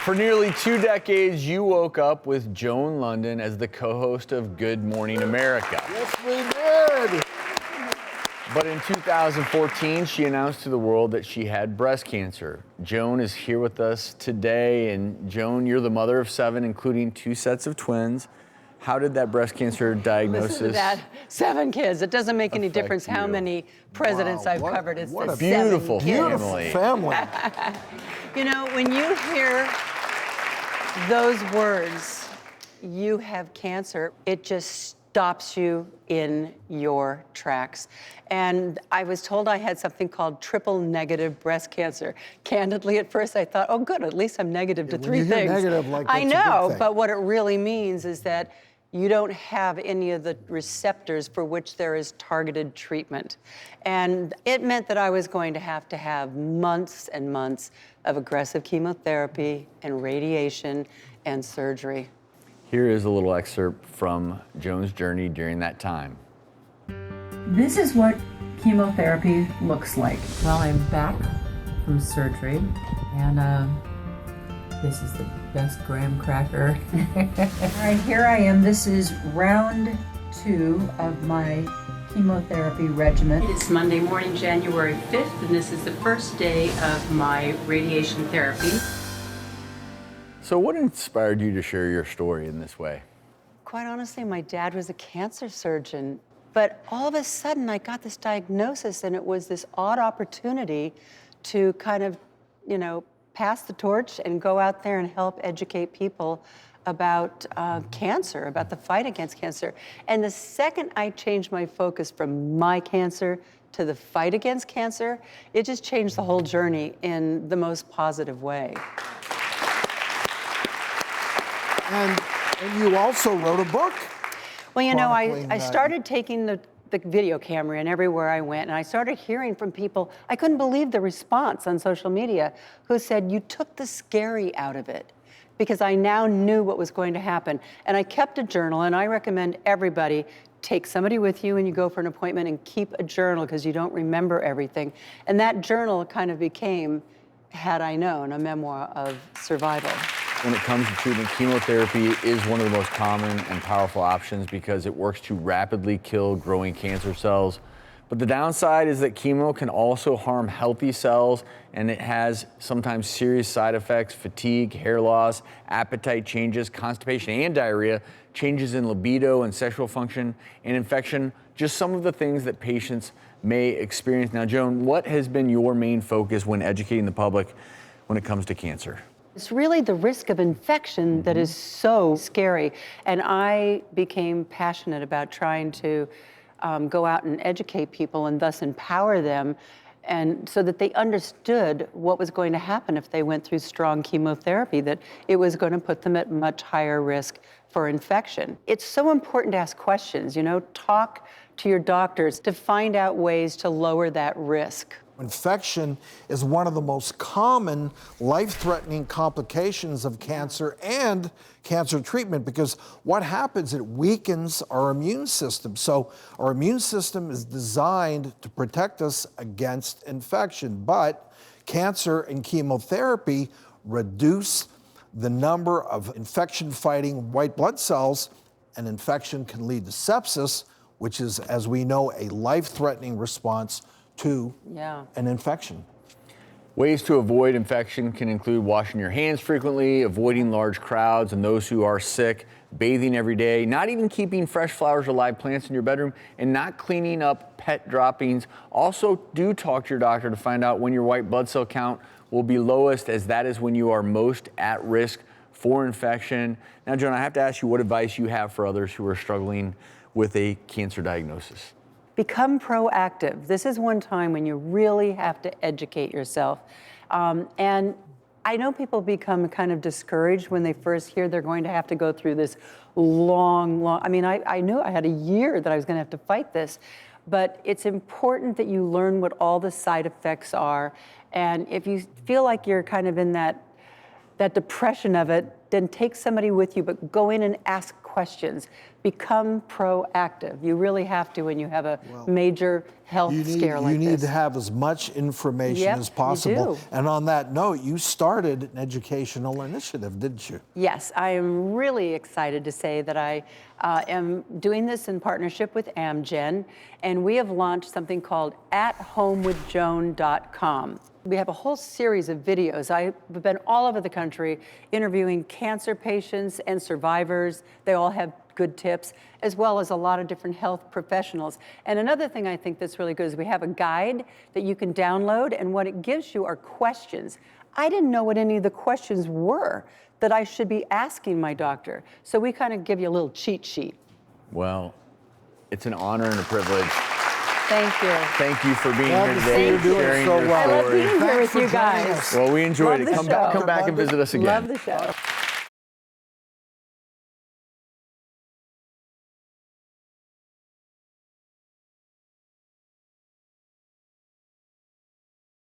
For nearly 2 decades, you woke up with Joan Lunden as the co-host of Good Morning America. Yes, we did. But in 2014, she announced to the world that she had breast cancer. Joan is here with us today, and Joan, you're the mother of 7, including 2 sets of twins. How did that breast cancer diagnosis? Listen to that. 7 kids. It doesn't make any difference how many presidents I've covered. It's what the a 7 beautiful kids. family. Family. You know, when you hear those words, you have cancer, it just stops you in your tracks. And I was told I had something called triple negative breast cancer. Candidly, at first I thought, oh good, at least I'm negative to 3 you hear things. negative, like, I that's a good know, thing. but what it really means is that you don't have any of the receptors for which there is targeted treatment. And it meant that I was going to have months and months of aggressive chemotherapy and radiation and surgery. Here is a little excerpt from Joan's journey during that time. This is what chemotherapy looks like. Well, I'm back from surgery, and this is the best graham cracker. All right, here I am. This is round 2 of my chemotherapy regimen. It's Monday morning, January 5th, and this is the first day of my radiation therapy. So what inspired you to share your story in this way? Quite honestly, my dad was a cancer surgeon, but all of a sudden I got this diagnosis, and it was this odd opportunity to kind of, you know, pass the torch and go out there and help educate people about cancer, about the fight against cancer. And the second I changed my focus from my cancer to the fight against cancer, it just changed the whole journey in the most positive way. And you also wrote a book. Well, you know, chronicling I that. started taking the video camera in everywhere I went, and I started hearing from people. I couldn't believe the response on social media who said, you took the scary out of it, because I now knew what was going to happen. And I kept a journal, and I recommend everybody take somebody with you when you go for an appointment and keep a journal, because you don't remember everything. And that journal kind of became, had I known, a memoir of survival. When it comes to treatment, chemotherapy is one of the most common and powerful options because it works to rapidly kill growing cancer cells. But the downside is that chemo can also harm healthy cells, and it has sometimes serious side effects: fatigue, hair loss, appetite changes, constipation and diarrhea, changes in libido and sexual function, and infection, just some of the things that patients may experience. Now, Joan, what has been your main focus when educating the public when it comes to cancer? It's really the risk of infection that is so scary. And I became passionate about trying to go out and educate people and thus empower them, and so that they understood what was going to happen if they went through strong chemotherapy, that it was going to put them at much higher risk for infection. It's so important to ask questions, you know, talk to your doctors to find out ways to lower that risk. Infection is one of the most common life-threatening complications of cancer and cancer treatment, because what happens, it weakens our immune system. So our immune system is designed to protect us against infection, but cancer and chemotherapy reduce the number of infection-fighting white blood cells, and infection can lead to sepsis, which is, as we know, a life-threatening response to an infection. Ways to avoid infection can include washing your hands frequently, avoiding large crowds and those who are sick, bathing every day, not even keeping fresh flowers or live plants in your bedroom, and not cleaning up pet droppings. Also, do talk to your doctor to find out when your white blood cell count will be lowest, as that is when you are most at risk for infection. Now, Joan, I have to ask you what advice you have for others who are struggling with a cancer diagnosis. Become proactive. This is one time when you really have to educate yourself. And I know people become kind of discouraged when they first hear they're going to have to go through this long, I mean, I knew I had a year that I was going to have to fight this, but it's important that you learn what all the side effects are. And if you feel like you're kind of in that depression of it, then take somebody with you, but go in and ask questions. Become proactive. You really have to when you have a major health scare like this. You need to have as much information Yep, as you possible. do. And on that note, you started an educational initiative, didn't you? Yes, I am really excited to say that I am doing this in partnership with Amgen, and we have launched something called athomewithjoan.com. We have a whole series of videos. I've been all over the country interviewing cancer patients and survivors. They all have good tips, as well as a lot of different health professionals. And another thing I think that's really good is we have a guide that you can download, and what it gives you are questions. I didn't know what any of the questions were that I should be asking my doctor. So we kind of give you a little cheat sheet. Well, it's an honor and a privilege. Thank you. Thank you for being Glad here to see today, you doing sharing so your well. I love story. being here Thanks with for you joining guys. us. Well, we enjoyed Love it. the Come show. back and visit us again. Love the show.